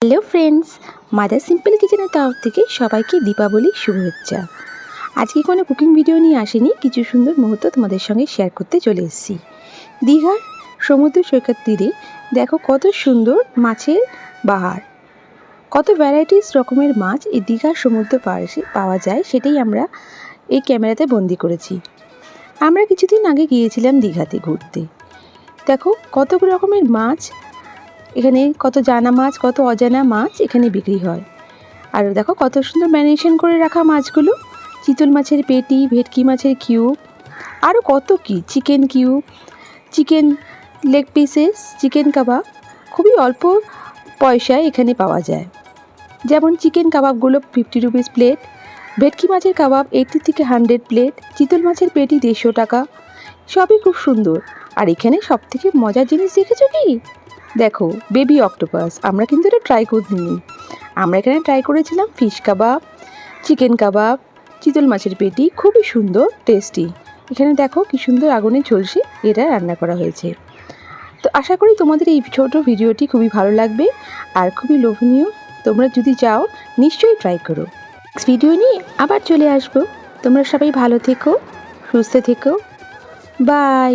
Hello friends, mother simple কিচেনের তরফ থেকে সবাইকে দীপাবলির শুভেচ্ছা। আজকে কোনো কুকিং ভিডিও নিয়ে আসেনি, কিছু সুন্দর মুহূর্ত তোমাদের সঙ্গে শেয়ার করতে চলে এসেছি। দীঘার সমুদ্র সৈকত তীরে দেখো কত সুন্দর মাছের বাহার, কত ভ্যারাইটিস রকমের মাছ এই দীঘার সমুদ্র পাড়ে পাওয়া যায়, সেটাই আমরা এই ক্যামেরাতে বন্দি করেছি। আমরা কিছুদিন আগে গিয়েছিলাম দীঘাতে ঘুরতে। দেখো কত রকমের মাছ এখানে, কত জানা মাছ, কত অজানা মাছ এখানে বিক্রি হয়। আর দেখো কত সুন্দর ম্যারিনেশন করে রাখা মাছগুলো, চিতল মাছের পেটি, ভেটকি মাছের কিউব, আরও কত কি, chicken cube, chicken leg pieces, chicken kebab খুবই অল্প পয়সায় এখানে পাওয়া যায়। যেমন চিকেন কাবাবগুলো 50 রুপিস প্লেট, ভেটকি মাছের কাবাব 80 থেকে 100 প্লেট, চিতল মাছের পেটি 150 টাকা, সবই খুব সুন্দর। আর এখানে সবথেকে মজার জিনিস দেখেছো কি, দেখো বেবি অক্টোপাস। আমরা কিন্তু এটা ট্রাই করিনি, আমরা এখানে ট্রাই করেছিলাম ফিশ কাবাব, চিকেন কাবাব, চিতল মাছের পেটি, খুবই সুন্দর টেস্টি। এখানে দেখো কি সুন্দর আগুনে ঝলসে এটা রান্না করা হয়েছে। তো আশা করি তোমাদের এই ছোট ভিডিওটি খুবই ভালো লাগবে আর খুবই লোভনীয়। তোমরা যদি চাও নিশ্চয়ই ট্রাই করো। নেক্সট ভিডিও নিয়ে আবার চলে আসবো। তোমরা সবাই ভালো থেকো, সুস্থ থেকো, বাই।